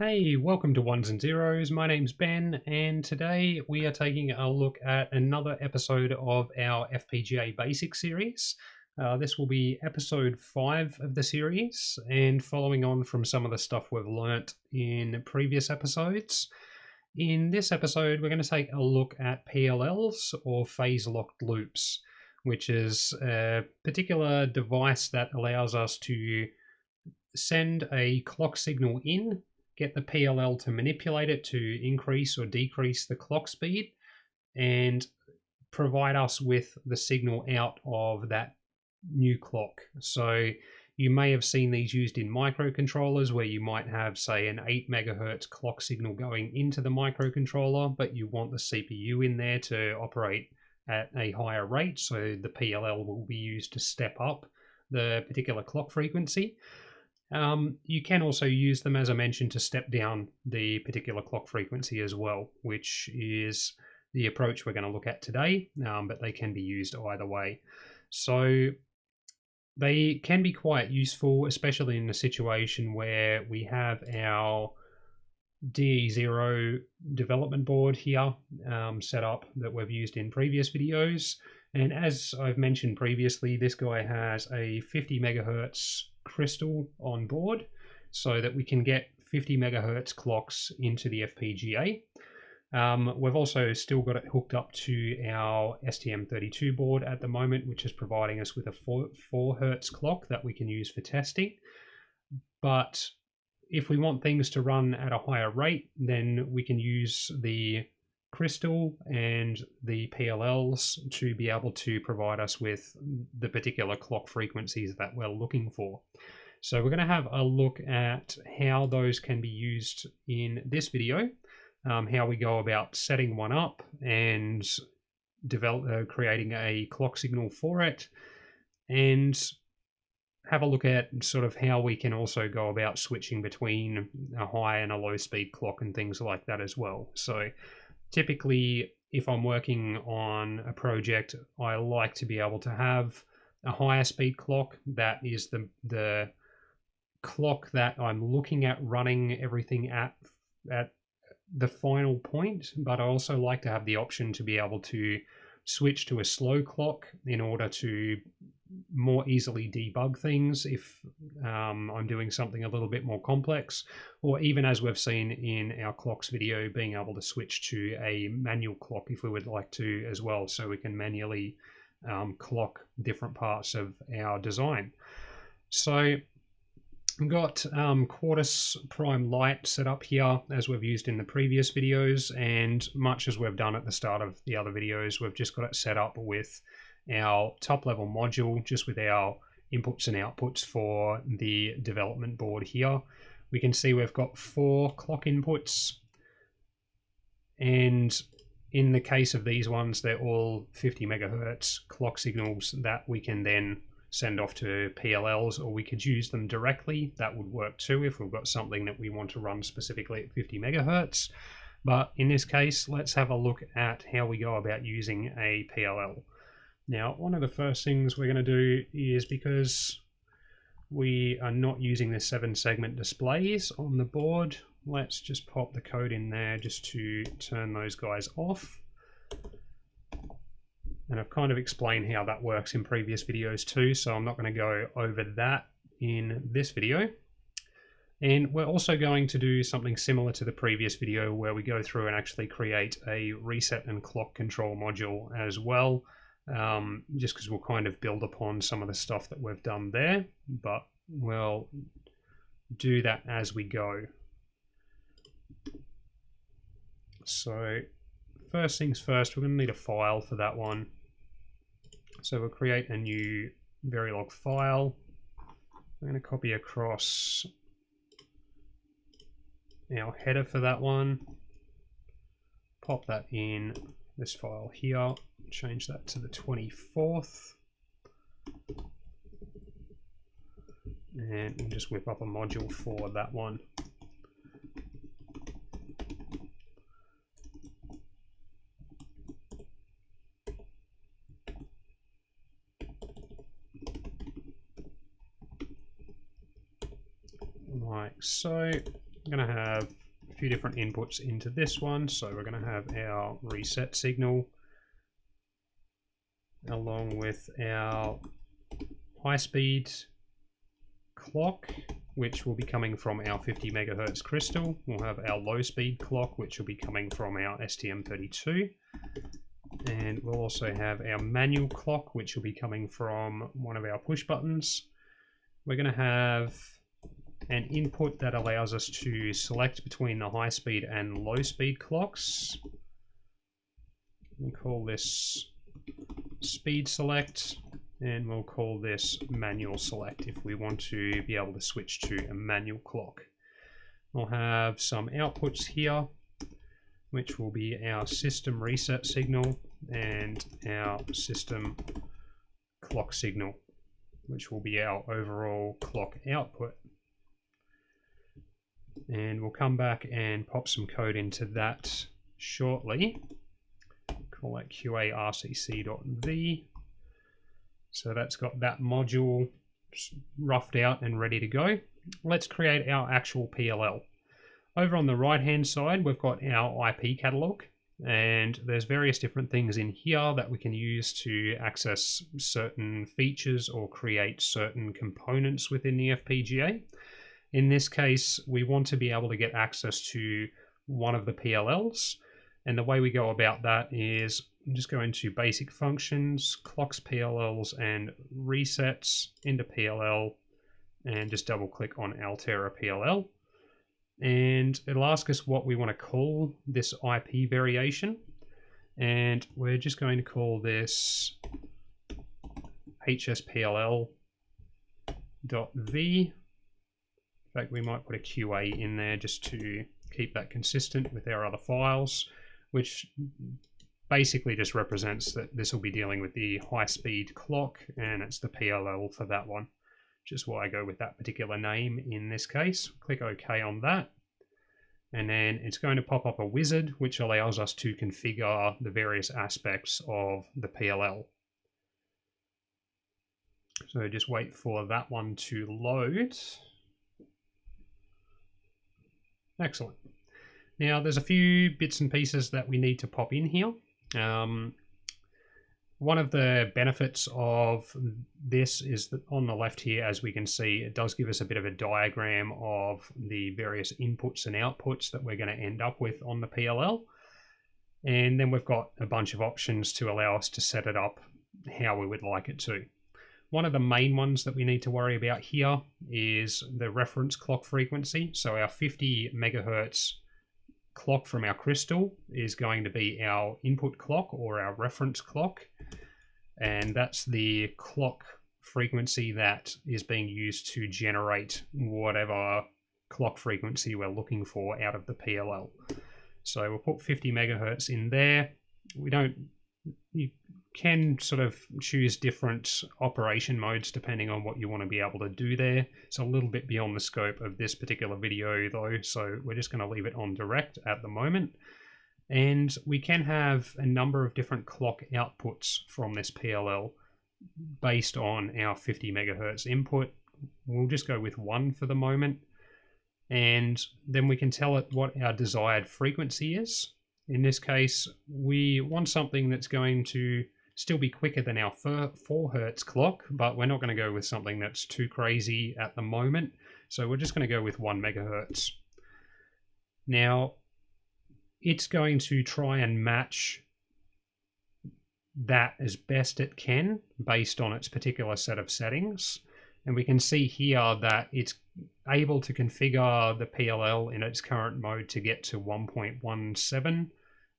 Hey, welcome to Ones and Zeros. My name's Ben, and today we are taking a look at another episode of our FPGA Basic series. This will be episode 5 of the series, and following on from some of the stuff we've learnt in previous episodes. In this episode, we're going to take a look at PLLs, or phase-locked loops, which is a particular device that allows us to send a clock signal in, get the PLL to manipulate it to increase or decrease the clock speed, and provide us with the signal out of that new clock. So you may have seen these used in microcontrollers where you might have, say, an 8 megahertz clock signal going into the microcontroller, but you want the CPU in there to operate at a higher rate, so the PLL will be used to step up the particular clock frequency. You can also use them, as I mentioned, to step down the particular clock frequency as well, which is the approach we're going to look at today, but they can be used either way. So they can be quite useful, especially in a situation where we have our DE0 development board here set up that we've used in previous videos. And as I've mentioned previously, this guy has a 50 megahertz crystal on board so that we can get 50 megahertz clocks into the FPGA. We've also still got it hooked up to our STM32 board at the moment, which is providing us with a 4 hertz clock that we can use for testing. But if we want things to run at a higher rate, then we can use the crystal and the PLLs to be able to provide us with the particular clock frequencies that we're looking for. So we're going to have a look at how those can be used in this video, how we go about setting one up and creating a clock signal for it, and have a look at sort of how we can also go about switching between a high and a low speed clock and things like that as well. So typically, if I'm working on a project, I like to be able to have a higher speed clock. That is the clock that I'm looking at running everything at the final point, but I also like to have the option to be able to switch to a slow clock in order to more easily debug things if I'm doing something a little bit more complex, or even as we've seen in our clocks video, being able to switch to a manual clock if we would like to as well, so we can manually clock different parts of our design. So we've got Quartus Prime Lite set up here as we've used in the previous videos, and much as we've done at the start of the other videos, we've just got it set up with our top level module, just with our inputs and outputs for the development board here. We can see we've got 4 clock inputs, and in the case of these ones, they're all 50 megahertz clock signals that we can then send off to PLLs, or we could use them directly. That would work too if we've got something that we want to run specifically at 50 megahertz. But in this case, let's have a look at how we go about using a PLL. Now, one of the first things we're going to do is, because we are not using the 7-segment displays on the board, let's just pop the code in there just to turn those guys off. And I've kind of explained how that works in previous videos too, so I'm not going to go over that in this video. And we're also going to do something similar to the previous video where we go through and actually create a reset and clock control module as well. Just because we'll kind of build upon some of the stuff that we've done there, but we'll do that as we go. So first things first, we're going to need a file for that one. So we'll create a new Verilog file. I'm going to copy across our header for that one, pop that in this file here, change that to the 24th, and we'll just whip up a module for that one. Like so. I'm going to have a few different inputs into this one. So we're going to have our reset signal along with our high-speed clock, which will be coming from our 50 megahertz crystal. We'll have our low-speed clock, which will be coming from our STM32. And we'll also have our manual clock, which will be coming from one of our push buttons. We're going to have an input that allows us to select between the high-speed and low-speed clocks. We'll call this speed select, and we'll call this manual select if we want to be able to switch to a manual clock. We'll have some outputs here, which will be our system reset signal and our system clock signal, which will be our overall clock output. And we'll come back and pop some code into that shortly. Call that QA_RCC.v. So that's got that module roughed out and ready to go. Let's create our actual PLL. Over on the right hand side, we've got our IP catalog, and there's various different things in here that we can use to access certain features or create certain components within the FPGA. In this case, we want to be able to get access to one of the PLLs, and the way we go about that is just go into basic functions, clocks, PLLs, and resets into PLL, and just double click on Altera PLL. And it'll ask us what we want to call this IP variation. And we're just going to call this HSPLL.v. In fact, we might put a QA in there just to keep that consistent with our other files, which basically just represents that this will be dealing with the high-speed clock, and it's the PLL for that one, which is why I go with that particular name in this case. Click OK on that, and then it's going to pop up a wizard, which allows us to configure the various aspects of the PLL. So just wait for that one to load. Excellent. Now there's a few bits and pieces that we need to pop in here. One of the benefits of this is that on the left here, as we can see, it does give us a bit of a diagram of the various inputs and outputs that we're going to end up with on the PLL. And then we've got a bunch of options to allow us to set it up how we would like it to. One of the main ones that we need to worry about here is the reference clock frequency. So our 50 megahertz clock from our crystal is going to be our input clock or our reference clock, and that's the clock frequency that is being used to generate whatever clock frequency we're looking for out of the PLL. So we'll put 50 megahertz in there. You can sort of choose different operation modes depending on what you want to be able to do there. It's a little bit beyond the scope of this particular video though, so we're just going to leave it on direct at the moment. And we can have a number of different clock outputs from this PLL based on our 50 megahertz input. We'll just go with one for the moment, and then we can tell it what our desired frequency is. In this case, we want something that's going to still be quicker than our 4 hertz clock, but we're not going to go with something that's too crazy at the moment. So we're just going to go with 1 megahertz. Now, it's going to try and match that as best it can based on its particular set of settings. And we can see here that it's able to configure the PLL in its current mode to get to 1.17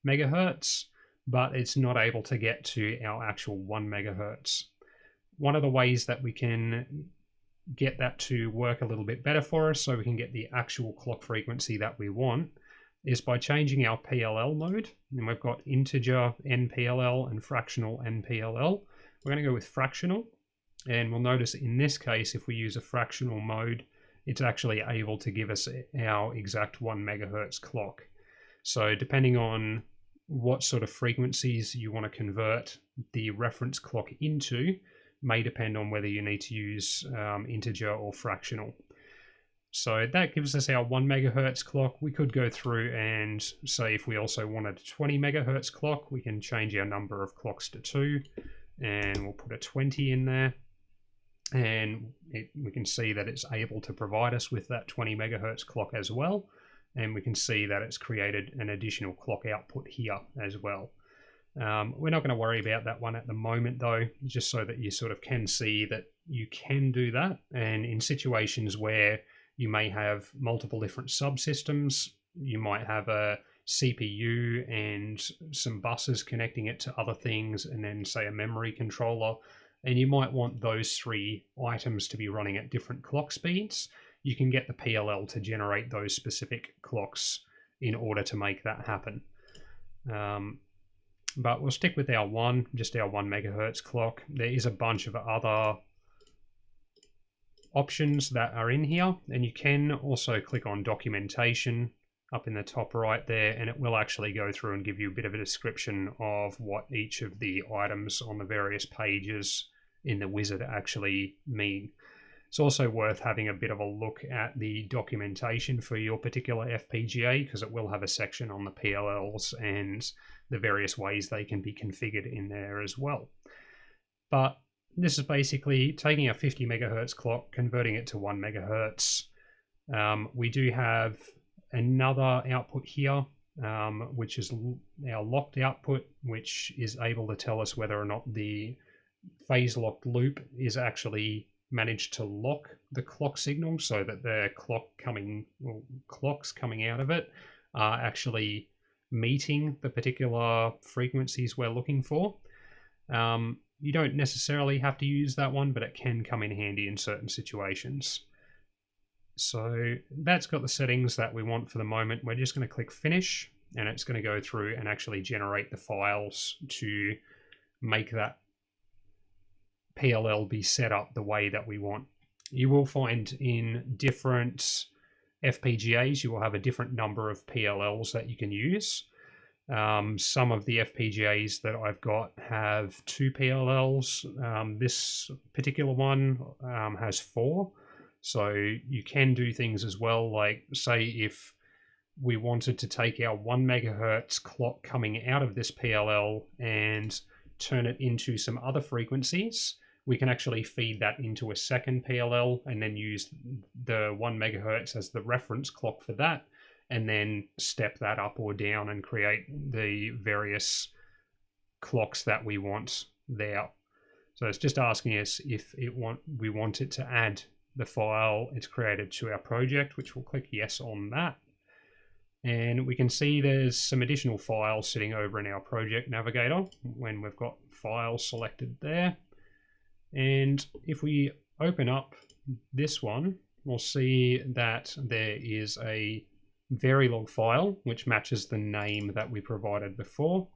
megahertz, but it's not able to get to our actual 1 megahertz. One of the ways that we can get that to work a little bit better for us so we can get the actual clock frequency that we want is by changing our PLL mode. And we've got integer NPLL and fractional NPLL. We're going to go with fractional, and we'll notice in this case if we use a fractional mode, it's actually able to give us our exact 1 megahertz clock. So depending on what sort of frequencies you want to convert the reference clock into may depend on whether you need to use integer or fractional. So that gives us our 1 megahertz clock. We could go through and say if we also wanted a 20 megahertz clock, we can change our number of clocks to 2, and we'll put a 20 in there. And we can see that it's able to provide us with that 20 megahertz clock as well. And we can see that it's created an additional clock output here as well. We're not going to worry about that one at the moment though, just so that you sort of can see that you can do that. And in situations where you may have multiple different subsystems, you might have a CPU and some buses connecting it to other things, and then say a memory controller, and you might want those 3 items to be running at different clock speeds. You can get the PLL to generate those specific clocks in order to make that happen. But we'll stick with our 1 megahertz clock. There is a bunch of other options that are in here, and you can also click on documentation up in the top right there, and it will actually go through and give you a bit of a description of what each of the items on the various pages in the wizard actually mean. It's also worth having a bit of a look at the documentation for your particular FPGA, because it will have a section on the PLLs and the various ways they can be configured in there as well. But this is basically taking a 50 megahertz clock, converting it to 1 megahertz. We do have another output here, which is our locked output, which is able to tell us whether or not the phase locked loop is actually managed to lock the clock signal, so that the clocks coming out of it are actually meeting the particular frequencies we're looking for. You don't necessarily have to use that one, but it can come in handy in certain situations. So that's got the settings that we want for the moment. We're just going to click finish, and it's going to go through and actually generate the files to make that PLL be set up the way that we want. You will find in different FPGAs, you will have a different number of PLLs that you can use. Some of the FPGAs that I've got have 2 PLLs. This particular one has 4. So you can do things as well, like say if we wanted to take our 1 megahertz clock coming out of this PLL and turn it into some other frequencies, we can actually feed that into a second PLL and then use the 1 megahertz as the reference clock for that, and then step that up or down and create the various clocks that we want there. So it's just asking us if we want it to add the file it's created to our project, which we'll click yes on that. And we can see there's some additional files sitting over in our project navigator when we've got files selected there. And if we open up this one, we'll see that there is a Verilog file which matches the name that we provided before.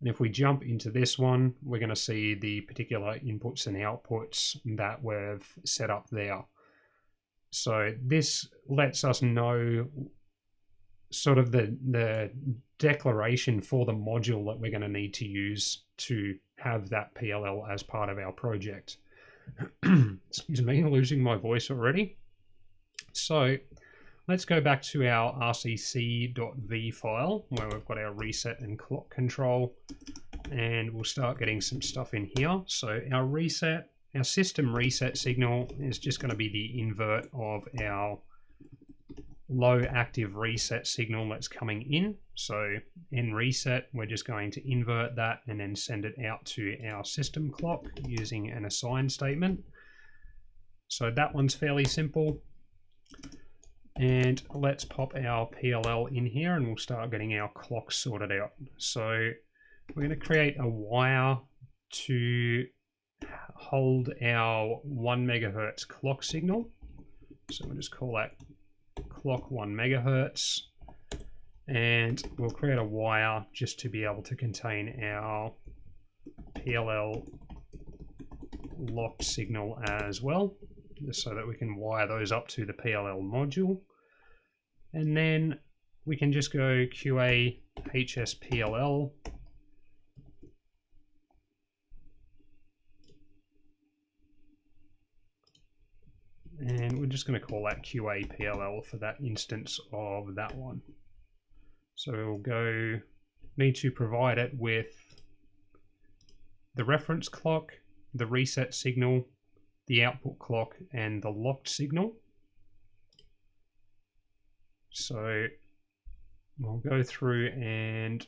And if we jump into this one, we're going to see the particular inputs and outputs that we've set up there. So this lets us know sort of the declaration for the module that we're going to need to use to have that PLL as part of our project. Excuse me, losing my voice already. So let's go back to our rcc.v file where we've got our reset and clock control, and we'll start getting some stuff in here. So our system reset signal is just going to be the invert of our low active reset signal that's coming in. So in reset, we're just going to invert that and then send it out to our system clock using an assign statement. So that one's fairly simple. And let's pop our PLL in here and we'll start getting our clock sorted out. So we're going to create a wire to hold our 1 megahertz clock signal. So we'll just call that clock 1 megahertz, and we'll create a wire just to be able to contain our PLL locked signal as well, just so that we can wire those up to the PLL module. And then we can just go QA HSPLL, and we'll just going to call that QA PLL for that instance of that one. So we'll need to provide it with the reference clock, the reset signal, the output clock, and the locked signal. So we'll go through and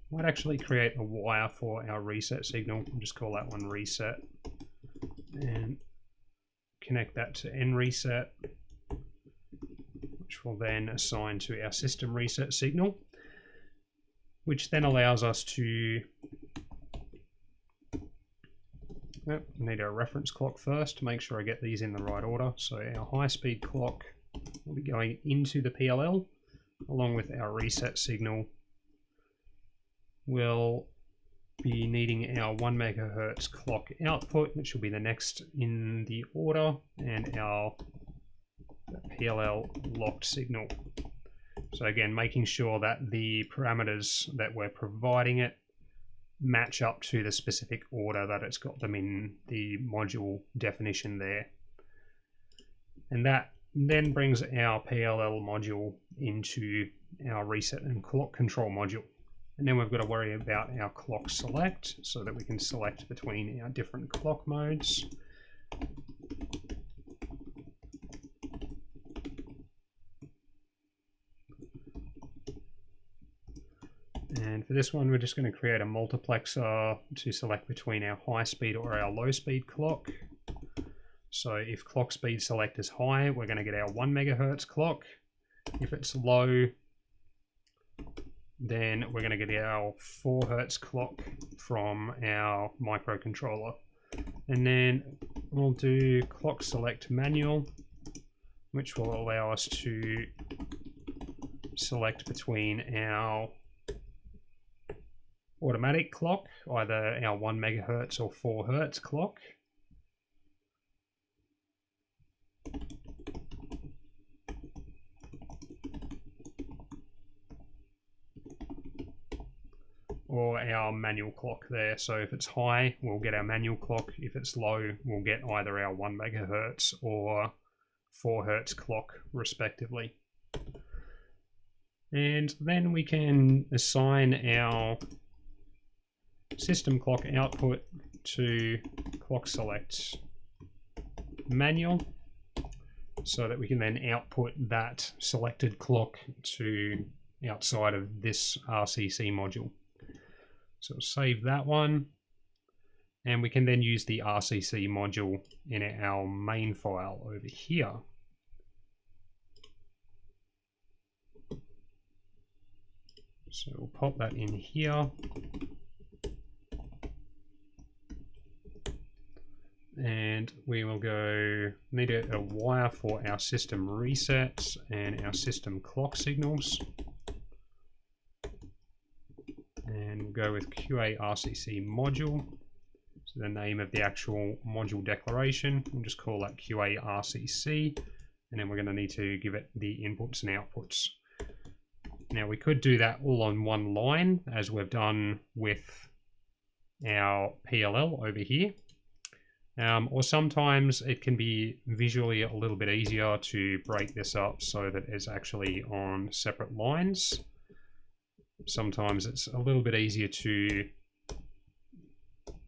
might actually create a wire for our reset signal. We'll just call that one reset and connect that to nReset, which will then assign to our system reset signal, which then allows us to need our reference clock first to make sure I get these in the right order. So our high-speed clock will be going into the PLL along with our reset signal. We'll be needing our 1 megahertz clock output, which will be the next in the order, and our PLL locked signal. So again, making sure that the parameters that we're providing it match up to the specific order that it's got them in the module definition there. And that then brings our PLL module into our reset and clock control module. And then we've got to worry about our clock select so that we can select between our different clock modes. And for this one, we're just going to create a multiplexer to select between our high speed or our low speed clock. So if clock speed select is high, we're going to get our 1 megahertz clock. If it's low, then we're going to get our 4 hertz clock from our microcontroller. And then we'll do clock select manual, which will allow us to select between our automatic clock, either our 1 megahertz or 4 hertz clock. Or our manual clock there. So if it's high, we'll get our manual clock. If it's low, we'll get either our 1 megahertz or 4 hertz clock, respectively. And then we can assign our system clock output to clock select manual, so that we can then output that selected clock to outside of this RCC module. So save that one, and we can then use the RCC module in our main file over here. So we'll pop that in here. And we will need a wire for our system resets and our system clock signals. And we'll go with QA RCC module. So the name of the actual module declaration, we'll just call that QA RCC. And then we're going to need to give it the inputs and outputs. Now we could do that all on one line, as we've done with our PLL over here. Or sometimes it can be visually a little bit easier to break this up so that it's actually on separate lines. Sometimes it's a little bit easier to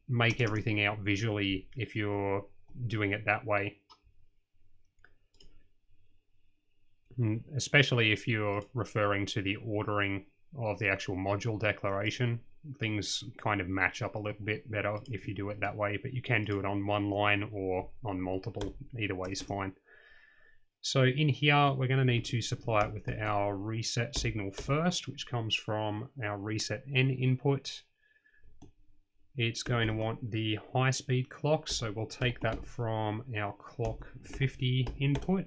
make everything out visually if you're doing it that way. Especially if you're referring to the ordering of the actual module declaration. Things kind of match up a little bit better if you do it that way, but you can do it on one line or on multiple. Either way is fine. So in here, we're going to need to supply it with our reset signal first, which comes from our reset N input. It's going to want the high speed clock, so we'll take that from our clock 50 input.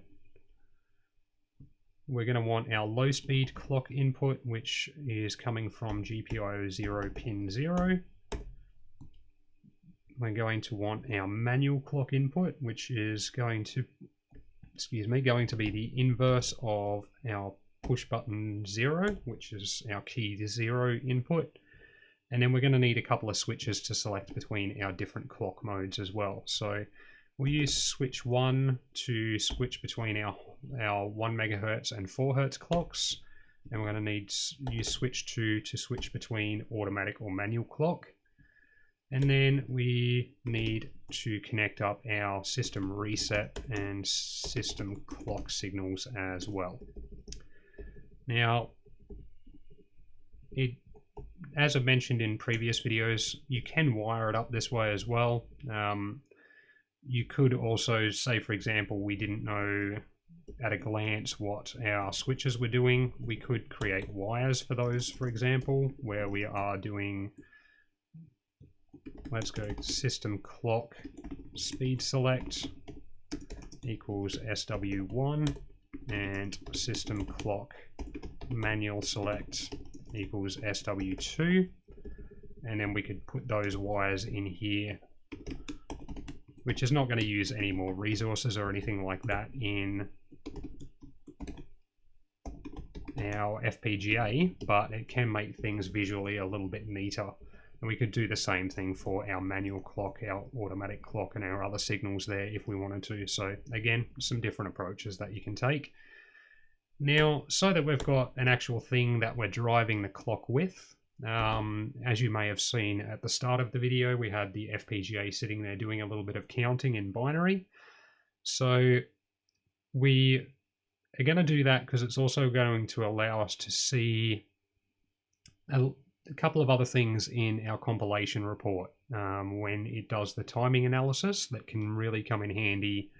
We're going to want our low speed clock input, which is coming from GPIO 0 pin 0. We're going to want our manual clock input, which is going to be the inverse of our push button 0, which is our key 0 input. And then we're going to need a couple of switches to select between our different clock modes as well. So we'll use switch 1 to switch between our 1 megahertz and 4 hertz clocks. And we're going to need use switch 2 to switch between automatic or manual clock. And then we need to connect up our system reset and system clock signals as well. Now, as I've mentioned in previous videos, you can wire it up this way as well. You could also say, for example, we didn't know at a glance what our switches were doing. We could create wires for those, for example, where we are doing, let's go system clock speed select equals SW1 and system clock manual select equals SW2, and then we could put those wires in here, which is not going to use any more resources or anything like that in our FPGA, but it can make things visually a little bit neater. And we could do the same thing for our manual clock, our automatic clock, and our other signals there if we wanted to. So again, some different approaches that you can take. Now, so that we've got an actual thing that we're driving the clock with, as you may have seen at the start of the video, we had the FPGA sitting there doing a little bit of counting in binary. So we are going to do that because it's also going to allow us to see a couple of other things in our compilation report when it does the timing analysis that can really come in handy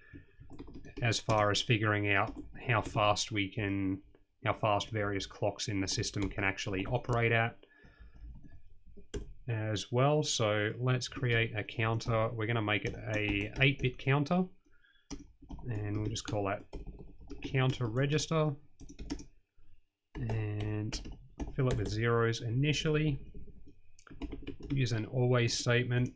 as far as figuring out how fast various clocks in the system can actually operate at as well. So let's create a counter. We're going to make it a 8-bit counter, and we'll just call that counter register and fill it with zeros initially. Use an always statement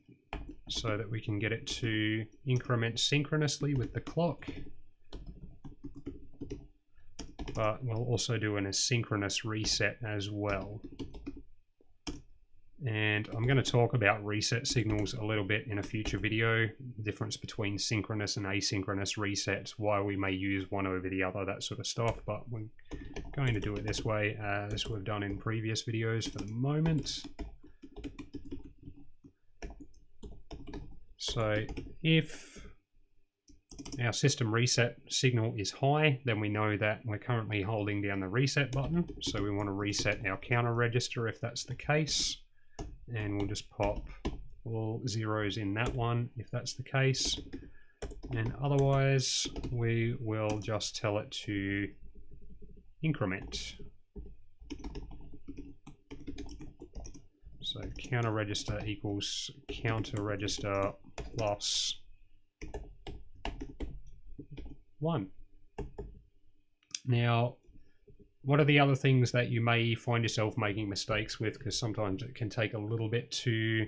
so that we can get it to increment synchronously with the clock. But we'll also do an asynchronous reset as well. And I'm going to talk about reset signals a little bit in a future video, the difference between synchronous and asynchronous resets, why we may use one over the other, that sort of stuff. But we're going to do it this way, as we've done in previous videos for the moment. So if our system reset signal is high, then we know that we're currently holding down the reset button. So we want to reset our counter register if that's the case. And we'll just pop all zeros in that one if that's the case. And otherwise, we will just tell it to increment. So counter register equals counter register plus 1. Now, what are the other things that you may find yourself making mistakes with? Because sometimes it can take a little bit to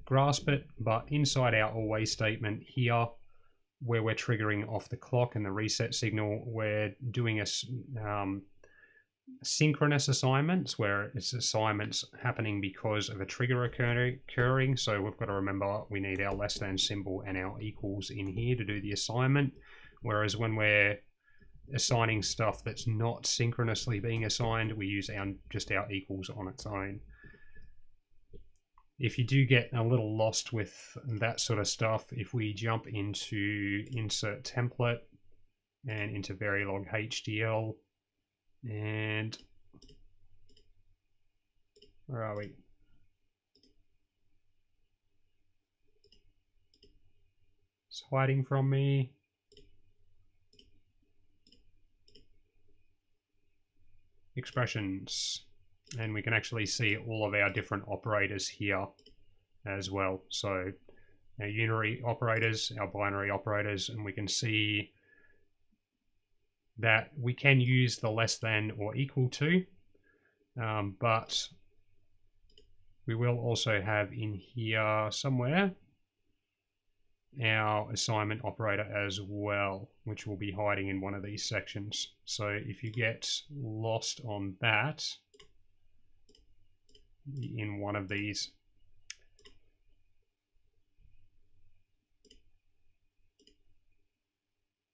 grasp it, but inside our always statement here, where we're triggering off the clock and the reset signal, we're doing a synchronous assignments, where it's assignments happening because of a trigger occurring. So we've got to remember we need our less than symbol and our equals in here to do the assignment. Whereas when we're assigning stuff that's not synchronously being assigned, we use just our equals on its own. If you do get a little lost with that sort of stuff, if we jump into insert template and into Verilog HDL, and where are we? It's hiding from me. Expressions, and we can actually see all of our different operators here as well. So our unary operators, our binary operators, and we can see that we can use the less than or equal to, but we will also have in here somewhere our assignment operator as well, which will be hiding in one of these sections. So if you get lost on that, in one of these.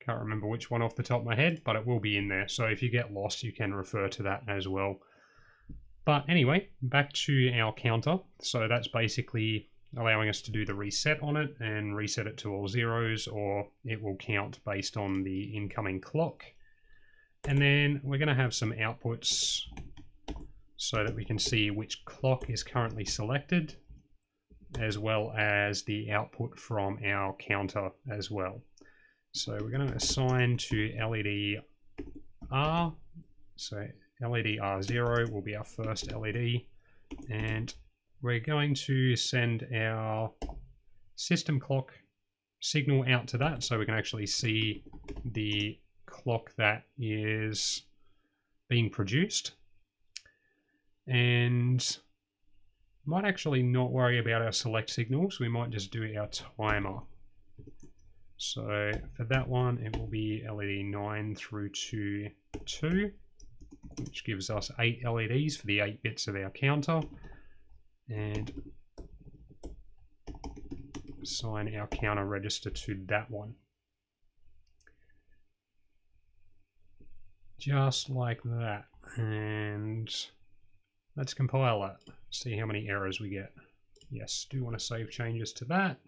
Can't remember which one off the top of my head, but it will be in there. So if you get lost, you can refer to that as well. But anyway, back to our counter. So that's basically allowing us to do the reset on it and reset it to all zeros, or it will count based on the incoming clock. And then we're going to have some outputs so that we can see which clock is currently selected, as well as the output from our counter as well. So we're going to assign to LED R. So LED R0 will be our first LED, and we're going to send our system clock signal out to that so we can actually see the clock that is being produced. And might actually not worry about our select signals, we might just do our timer. So for that one, it will be LED 9 through to 2, which gives us 8 LEDs for the 8 bits of our counter. And assign our counter register to that one. Just like that. And let's compile that, see how many errors we get. Yes, do want to save changes to that.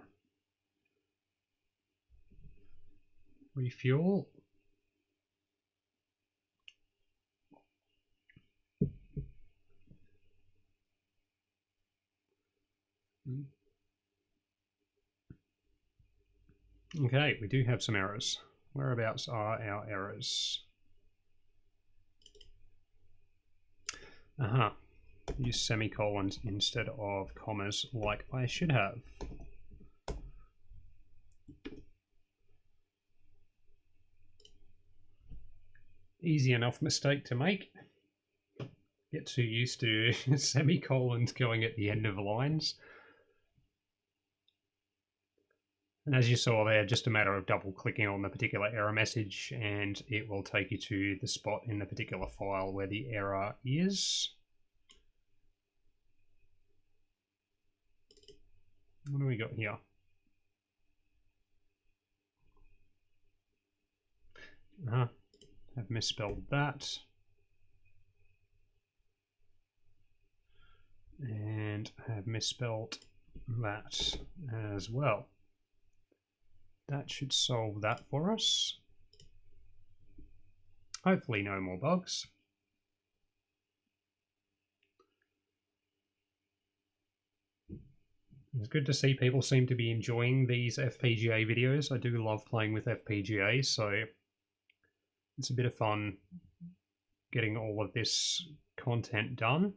Refuel. Okay, we do have some errors. Whereabouts are our errors? Aha. Use semicolons instead of commas like I should have. Easy enough mistake to make. Get too used to semicolons going at the end of lines. And as you saw there, just a matter of double clicking on the particular error message and it will take you to the spot in the particular file where the error is. What do we got here? I've misspelled that. And have misspelled that as well. That should solve that for us. Hopefully no more bugs. It's good to see people seem to be enjoying these FPGA videos. I do love playing with FPGA, so it's a bit of fun getting all of this content done.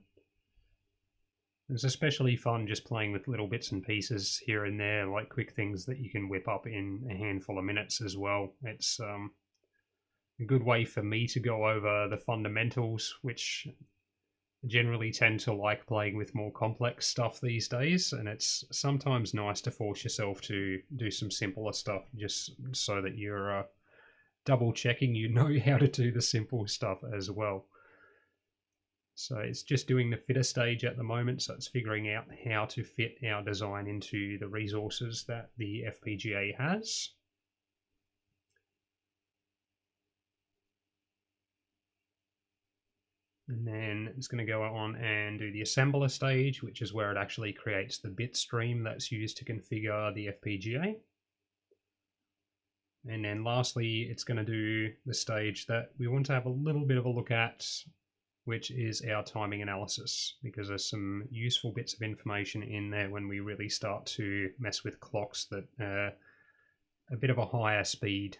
It's especially fun just playing with little bits and pieces here and there, like quick things that you can whip up in a handful of minutes as well. It's a good way for me to go over the fundamentals, which I generally tend to like playing with more complex stuff these days, and it's sometimes nice to force yourself to do some simpler stuff just so that you're double checking you know how to do the simple stuff as well. So it's just doing the fitter stage at the moment, so it's figuring out how to fit our design into the resources that the FPGA has. And then it's going to go on and do the assembler stage, which is where it actually creates the bit stream that's used to configure the FPGA. And then lastly, it's going to do the stage that we want to have a little bit of a look at, which is our timing analysis, because there's some useful bits of information in there when we really start to mess with clocks that are a bit of a higher speed.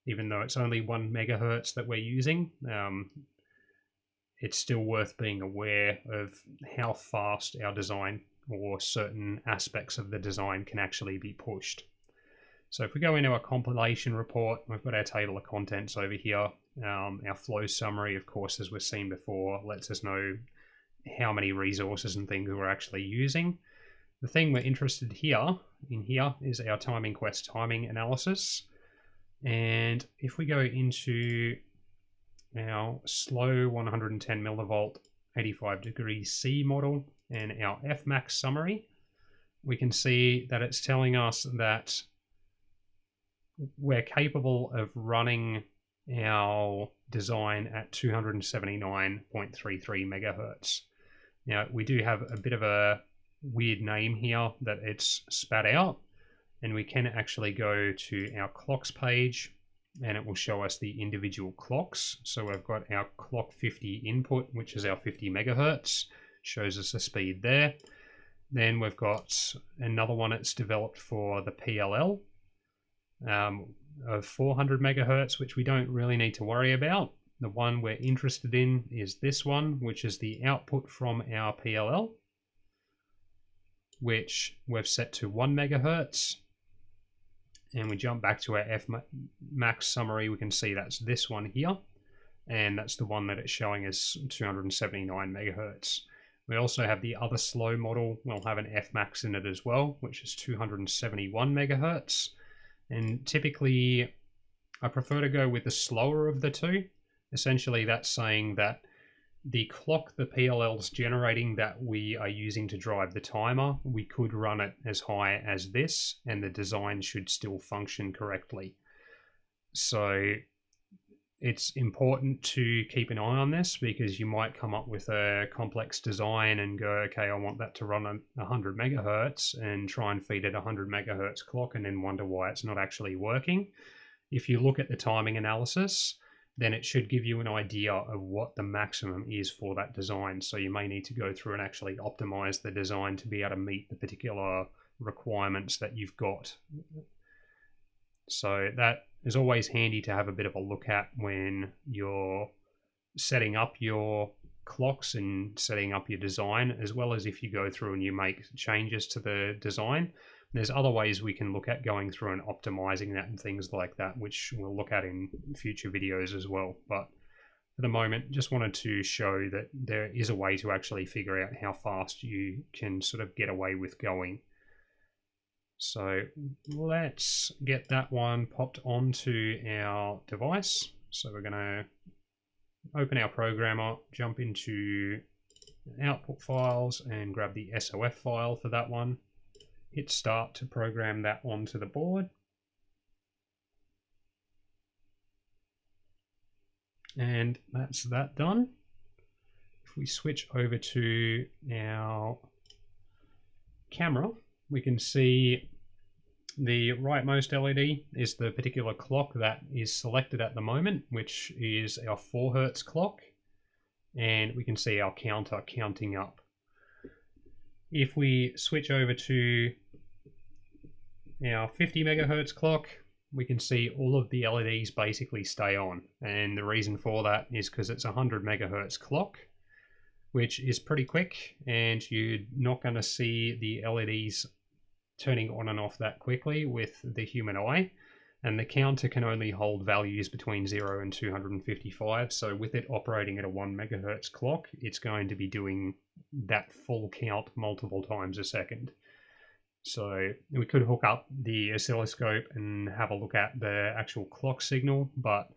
Even though it's only 1 megahertz that we're using, it's still worth being aware of how fast our design or certain aspects of the design can actually be pushed. So if we go into our compilation report, we've got our table of contents over here. Our flow summary, of course, as we've seen before, lets us know how many resources and things we're actually using. The thing we're interested in here is our timing quest timing analysis. And if we go into our slow 110 millivolt 85 degrees C model and our Fmax summary, we can see that it's telling us that we're capable of running our design at 279.33 megahertz. Now, we do have a bit of a weird name here that it's spat out, and we can actually go to our clocks page and it will show us the individual clocks. So we've got our clock 50 input, which is our 50 megahertz, shows us the speed there. Then we've got another one that's developed for the PLL of 400 megahertz, which we don't really need to worry about. The one we're interested in is this one, which is the output from our PLL, which we've set to 1 megahertz. And we jump back to our Fmax summary, we can see that's this one here, and that's the one that it's showing as 279 megahertz. We also have the other slow model, we'll have an Fmax in it as well, which is 271 megahertz. And typically, I prefer to go with the slower of the two. Essentially, that's saying that the clock the PLL's generating that we are using to drive the timer, we could run it as high as this, and the design should still function correctly. So it's important to keep an eye on this, because you might come up with a complex design and go, okay, I want that to run at 100 megahertz and try and feed it a 100 megahertz clock and then wonder why it's not actually working. If you look at the timing analysis, then it should give you an idea of what the maximum is for that design. So you may need to go through and actually optimize the design to be able to meet the particular requirements that you've got. So that is always handy to have a bit of a look at when you're setting up your clocks and setting up your design, as well as if you go through and you make changes to the design. There's other ways we can look at going through and optimizing that and things like that, which we'll look at in future videos as well. But for the moment, just wanted to show that there is a way to actually figure out how fast you can sort of get away with going. So let's get that one popped onto our device. So we're going to open our programmer, jump into output files and grab the SOF file for that one. Hit start to program that onto the board. And that's that done. If we switch over to our camera, we can see the rightmost LED is the particular clock that is selected at the moment, which is our 4 Hertz clock. And we can see our counter counting up. If we switch over to our 50 megahertz clock, we can see all of the LEDs basically stay on. And the reason for that is because it's a 100 megahertz clock, which is pretty quick, and you're not going to see the LEDs turning on and off that quickly with the human eye. And the counter can only hold values between 0 and 255. So with it operating at a 1 megahertz clock, it's going to be doing that full count multiple times a second. So we could hook up the oscilloscope and have a look at the actual clock signal, but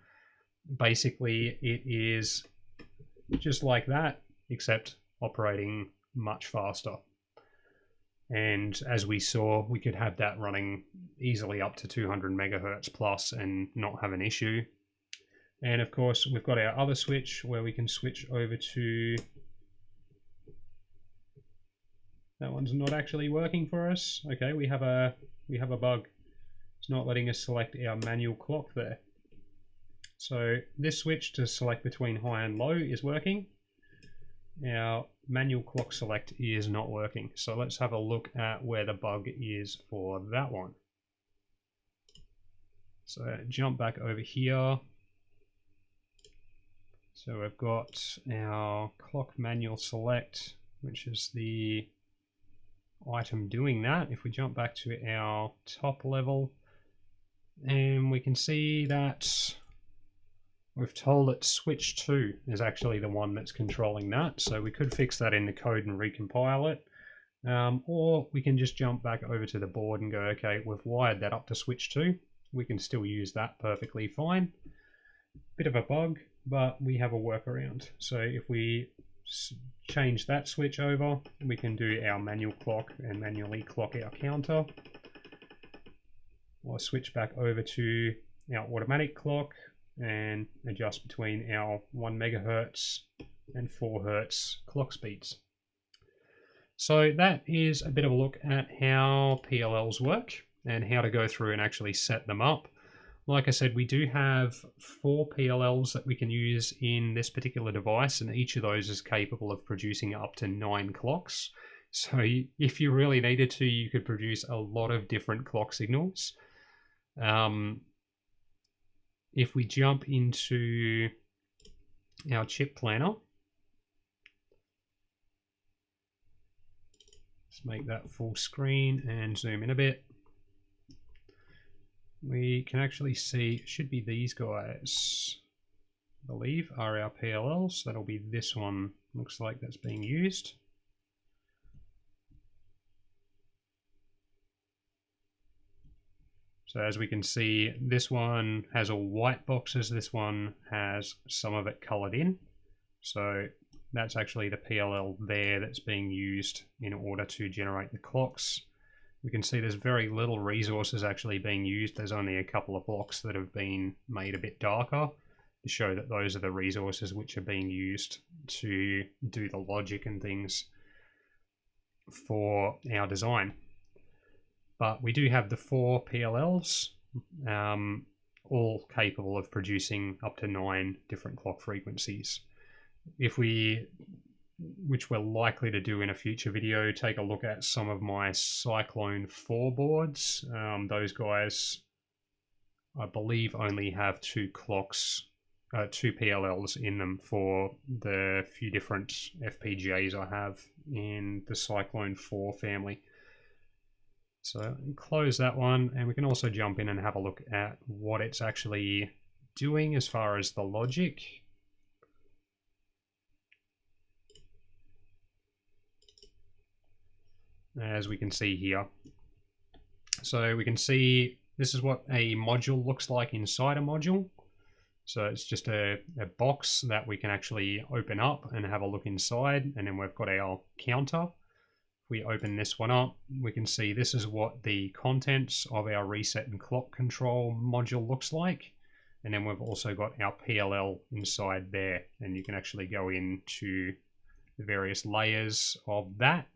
basically it is just like that, except operating much faster. And as we saw, we could have that running easily up to 200 megahertz plus and not have an issue. And of course, we've got our other switch where we can switch over to... That one's not actually working for us. Okay, we have a bug. It's not letting us select our manual clock there. So this switch to select between high and low is working. Our manual clock select is not working. So let's have a look at where the bug is for that one. So jump back over here. So we've got our clock manual select, which is the item doing that. If we jump back to our top level, and we can see that we've told it switch 2 is actually the one that's controlling that. So we could fix that in the code and recompile it. Or we can just jump back over to the board and go, okay, we've wired that up to switch 2. We can still use that perfectly fine. Bit of a bug, but we have a workaround. So if we change that switch over. We can do our manual clock and manually clock our counter. I'll switch back over to our automatic clock and adjust between our 1 megahertz and 4 hertz clock speeds. So that is a bit of a look at how PLLs work and how to go through and actually set them up. Like I said, we do have 4 PLLs that we can use in this particular device, and each of those is capable of producing up to 9 clocks. So if you really needed to, you could produce a lot of different clock signals. If we jump into our chip planner, let's make that full screen and zoom in a bit. We can actually see, it should be these guys, I believe, are our PLLs. That'll be this one, looks like that's being used. So as we can see, this one has all white boxes, this one has some of it colored in. So that's actually the PLL there that's being used in order to generate the clocks. We can see there's very little resources actually being used. There's only a couple of blocks that have been made a bit darker to show that those are the resources which are being used to do the logic and things for our design. But we do have the 4 PLLs, all capable of producing up to 9 different clock frequencies. If we, which we're likely to do in a future video, take a look at some of my Cyclone 4 boards. Those guys, I believe, only have 2 clocks, 2 PLLs in them for the few different FPGAs I have in the Cyclone 4 family. So close that one, and we can also jump in and have a look at what it's actually doing as far as the logic. As we can see here. So we can see this is what a module looks like inside a module. So it's just a box that we can actually open up and have a look inside, and then we've got our counter. We open this one up, we can see this is what the contents of our reset and clock control module looks like. And then we've also got our PLL inside there, and you can actually go into the various layers of that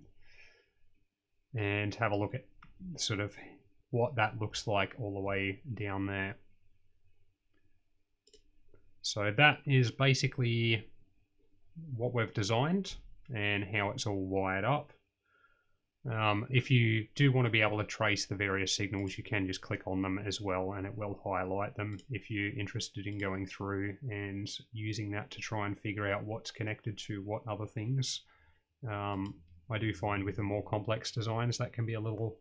and have a look at sort of what that looks like all the way down there. So that is basically what we've designed and how it's all wired up. If you do want to be able to trace the various signals, you can just click on them as well, and it will highlight them if you're interested in going through and using that to try and figure out what's connected to what other things. I do find with the more complex designs that can be a little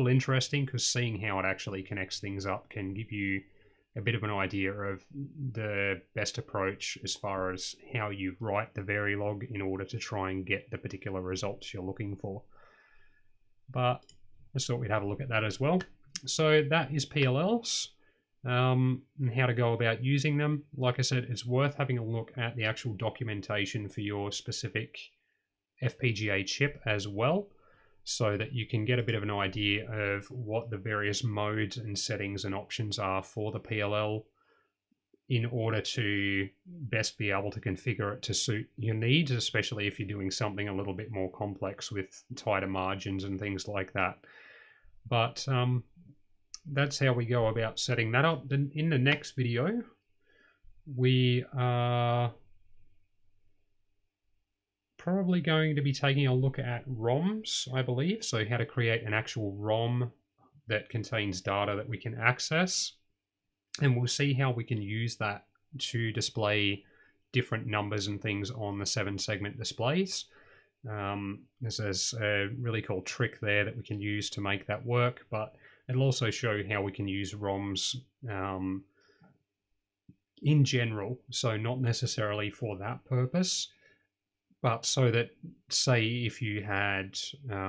interesting, because seeing how it actually connects things up can give you a bit of an idea of the best approach as far as how you write the Verilog in order to try and get the particular results you're looking for. But I thought we'd have a look at that as well. So that is PLLs and how to go about using them. Like I said, it's worth having a look at the actual documentation for your specific FPGA chip as well, so that you can get a bit of an idea of what the various modes and settings and options are for the PLL in order to best be able to configure it to suit your needs, especially if you're doing something a little bit more complex with tighter margins and things like that. But that's how we go about setting that up. Then in the next video, we are probably going to be taking a look at ROMs, I believe. So how to create an actual ROM that contains data that we can access. And we'll see how we can use that to display different numbers and things on the 7-segment displays. There's a really cool trick there that we can use to make that work, but it'll also show how we can use ROMs in general, so not necessarily for that purpose, but so that, say, if you had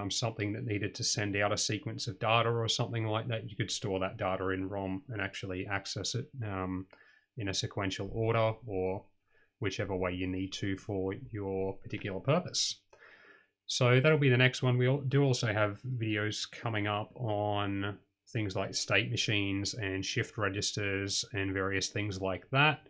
something that needed to send out a sequence of data or something like that, you could store that data in ROM and actually access it in a sequential order, or whichever way you need to for your particular purpose. So that'll be the next one. We do also have videos coming up on things like state machines and shift registers and various things like that,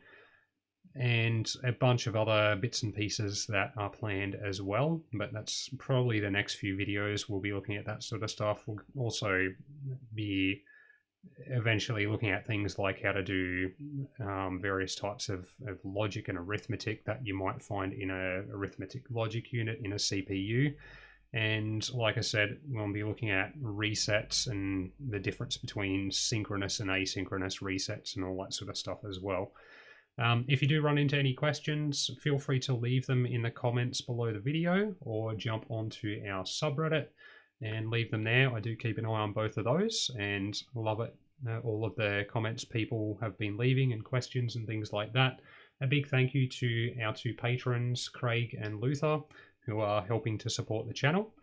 and a bunch of other bits and pieces that are planned as well. But that's probably the next few videos. We'll be looking at that sort of stuff. We'll also be eventually looking at things like how to do various types of logic and arithmetic that you might find in a arithmetic logic unit in a CPU. And like I said, we'll be looking at resets and the difference between synchronous and asynchronous resets and all that sort of stuff as well. If you do run into any questions, feel free to leave them in the comments below the video or jump onto our subreddit and leave them there. I do keep an eye on both of those and love it. All of the comments people have been leaving and questions and things like that. A big thank you to our two patrons, Craig and Luther, who are helping to support the channel.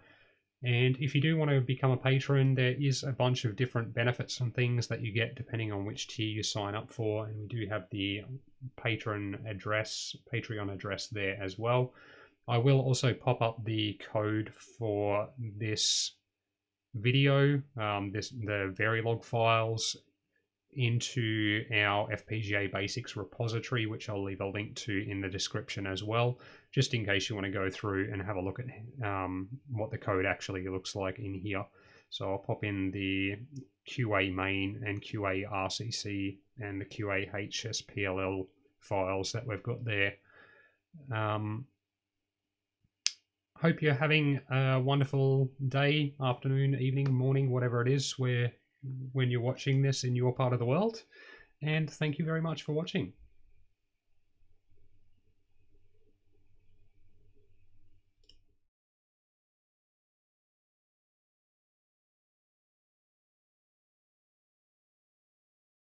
And if you do want to become a patron, there is a bunch of different benefits and things that you get depending on which tier you sign up for. And we do have the Patreon address there as well. I will also pop up the code for this video, the Verilog files, into our FPGA basics repository, which I'll leave a link to in the description as well, just in case you want to go through and have a look at what the code actually looks like in here. So I'll pop in the QA main and QA RCC and the QA HS PLL files that we've got there. Hope you're having a wonderful day, afternoon, evening, morning, whatever it is when you're watching this in your part of the world. And thank you very much for watching.